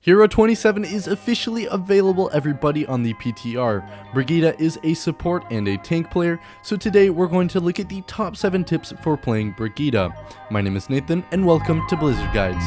Hero 27 is officially available, everybody, on the PTR. Brigitte is a support and a tank player, so today we're going to look at the top 7 tips for playing Brigitte. My name is Nathan, and welcome to Blizzard Guides.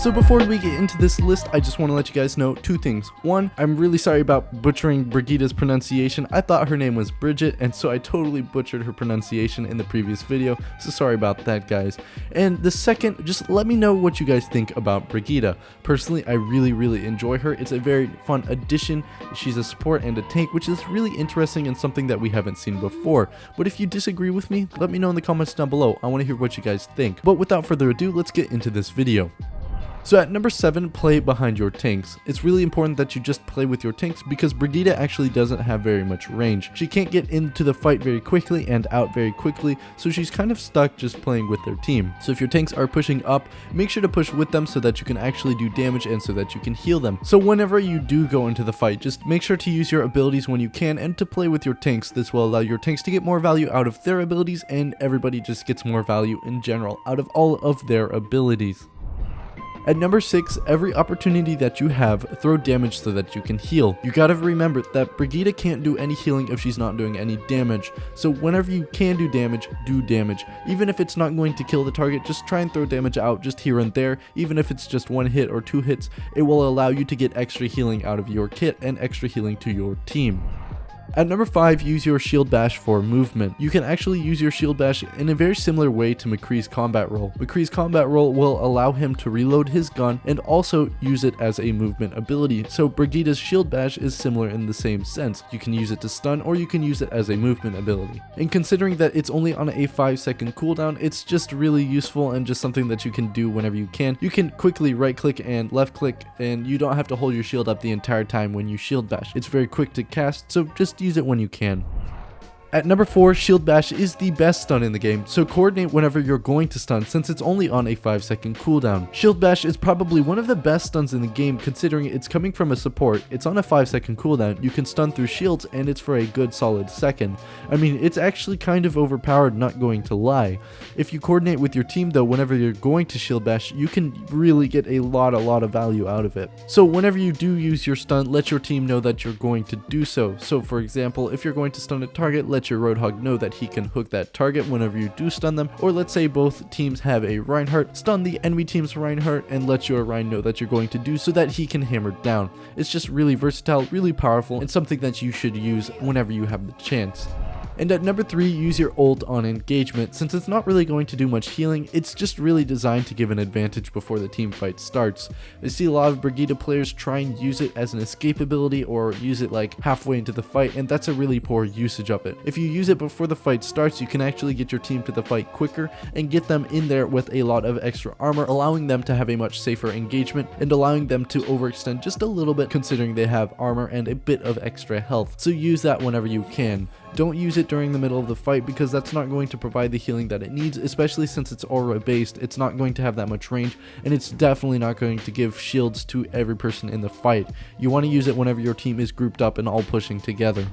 So before we get into this list, I just want to let you guys know 2 things. 1, I'm really sorry about butchering Brigitte's pronunciation. I thought her name was Brigitte, and so I totally butchered her pronunciation in the previous video, so sorry about that, guys. And the second, just let me know what you guys think about Brigitte. Personally, I really enjoy her. It's a very fun addition. She's a support and a tank, which is really interesting and something that we haven't seen before. But if you disagree with me, let me know in the comments down below. I want to hear what you guys think. But without further ado, let's get into this video. So at number 7, play behind your tanks. It's really important that you just play with your tanks because Brigitte actually doesn't have very much range. She can't get into the fight very quickly and out very quickly, so she's kind of stuck just playing with their team. So if your tanks are pushing up, make sure to push with them so that you can actually do damage and so that you can heal them. So whenever you do go into the fight, just make sure to use your abilities when you can and to play with your tanks. This will allow your tanks to get more value out of their abilities, and everybody just gets more value in general out of all of their abilities. At number 6, every opportunity that you have, throw damage so that you can heal. You gotta remember that Brigitte can't do any healing if she's not doing any damage. So whenever you can do damage, do damage. Even if it's not going to kill the target, just try and throw damage out just here and there. Even if it's just 1 hit or 2 hits, it will allow you to get extra healing out of your kit and extra healing to your team. At number 5, use your shield bash for movement. You can actually use your shield bash in a very similar way to McCree's combat roll. McCree's combat roll will allow him to reload his gun and also use it as a movement ability. So Brigitte's shield bash is similar in the same sense. You can use it to stun or you can use it as a movement ability. And considering that it's only on a 5-second cooldown, it's just really useful and just something that you can do whenever you can. You can quickly right click and left click, and you don't have to hold your shield up the entire time when you shield bash. It's very quick to cast, so just use it when you can. At number 4, Shield Bash is the best stun in the game, so coordinate whenever you're going to stun since it's only on a 5-second cooldown. Shield Bash is probably one of the best stuns in the game considering it's coming from a support, it's on a 5-second cooldown, you can stun through shields, and it's for a good solid second. I mean, it's actually kind of overpowered, not going to lie. If you coordinate with your team though, whenever you're going to Shield Bash, you can really get a lot of value out of it. So whenever you do use your stun, let your team know that you're going to do so. So for example, if you're going to stun a target, let your Roadhog know that he can hook that target whenever you do stun them. Or let's say both teams have a Reinhardt, stun the enemy team's Reinhardt and let your Rein know that you're going to do so that he can hammer down. It's just really versatile, really powerful, and something that you should use whenever you have the chance. And at number 3, use your ult on engagement. Since it's not really going to do much healing, it's just really designed to give an advantage before the team fight starts. I see a lot of Brigitte players try and use it as an escape ability or use it like halfway into the fight, and that's a really poor usage of it. If you use it before the fight starts, you can actually get your team to the fight quicker and get them in there with a lot of extra armor, allowing them to have a much safer engagement and allowing them to overextend just a little bit considering they have armor and a bit of extra health. So use that whenever you can. Don't use it during the middle of the fight because that's not going to provide the healing that it needs, especially since it's aura based. It's not going to have that much range, and it's definitely not going to give shields to every person in the fight. You want to use it whenever your team is grouped up and all pushing together.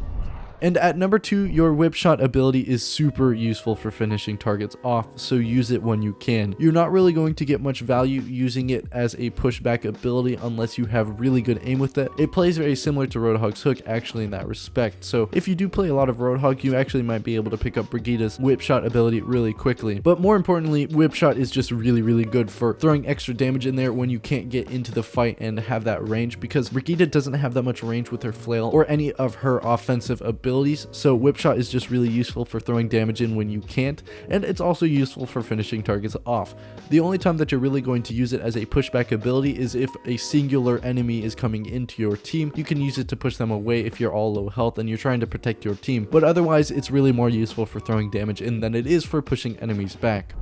And at number 2, your Whipshot ability is super useful for finishing targets off, so use it when you can. You're not really going to get much value using it as a pushback ability unless you have really good aim with it. It plays very similar to Roadhog's hook actually in that respect, so if you do play a lot of Roadhog, you actually might be able to pick up Brigitte's Whipshot ability really quickly. But more importantly, Whipshot is just really good for throwing extra damage in there when you can't get into the fight and have that range, because Brigitte doesn't have that much range with her flail or any of her offensive abilities. So Whipshot is just really useful for throwing damage in when you can't, and it's also useful for finishing targets off. The only time that you're really going to use it as a pushback ability is if a singular enemy is coming into your team. You can use it to push them away if you're all low health and you're trying to protect your team, but otherwise it's really more useful for throwing damage in than it is for pushing enemies back.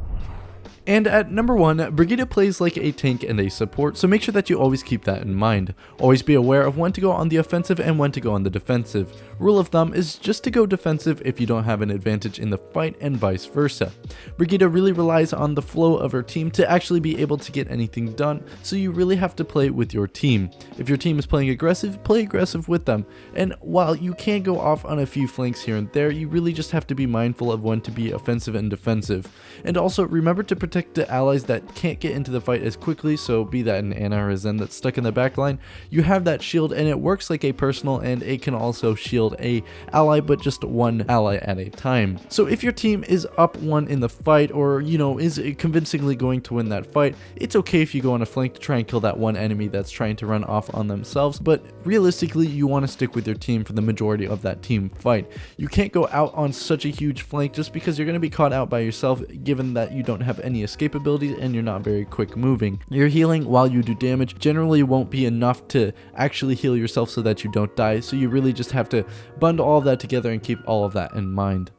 And at number 1, Brigitte plays like a tank and a support, so make sure that you always keep that in mind. Always be aware of when to go on the offensive and when to go on the defensive. Rule of thumb is just to go defensive if you don't have an advantage in the fight and vice versa. Brigitte really relies on the flow of her team to actually be able to get anything done, so you really have to play with your team. If your team is playing aggressive, play aggressive with them. And while you can go off on a few flanks here and there, you really just have to be mindful of when to be offensive and defensive. And also remember to protect protect the allies that can't get into the fight as quickly, so be that an Ana or a Zen that's stuck in the back line, you have that shield and it works like a personal, and it can also shield a ally, but just one ally at a time. So if your team is up one in the fight, or is convincingly going to win that fight, it's okay if you go on a flank to try and kill that one enemy that's trying to run off on themselves, but realistically you want to stick with your team for the majority of that team fight. You can't go out on such a huge flank just because you're going to be caught out by yourself, given that you don't have any escape abilities and you're not very quick moving. Your healing while you do damage generally won't be enough to actually heal yourself so that you don't die, so you really just have to bundle all of that together and keep all of that in mind.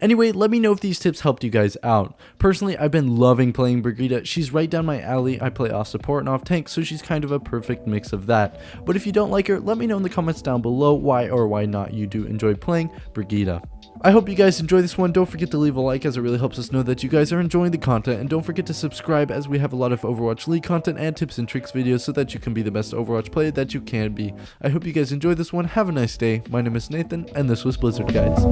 Anyway, let me know if these tips helped you guys out. Personally, I've been loving playing Brigitte. She's right down my alley. I play off support and off tank, so she's kind of a perfect mix of that. But if you don't like her, let me know in the comments down below why or why not you do enjoy playing Brigitte. I hope you guys enjoy this one. Don't forget to leave a like, as it really helps us know that you guys are enjoying the content, and don't forget to subscribe, as we have a lot of Overwatch League content and tips and tricks videos so that you can be the best Overwatch player that you can be. I hope you guys enjoyed this one. Have a nice day. My name is Nathan, and this was Blizzard Guides.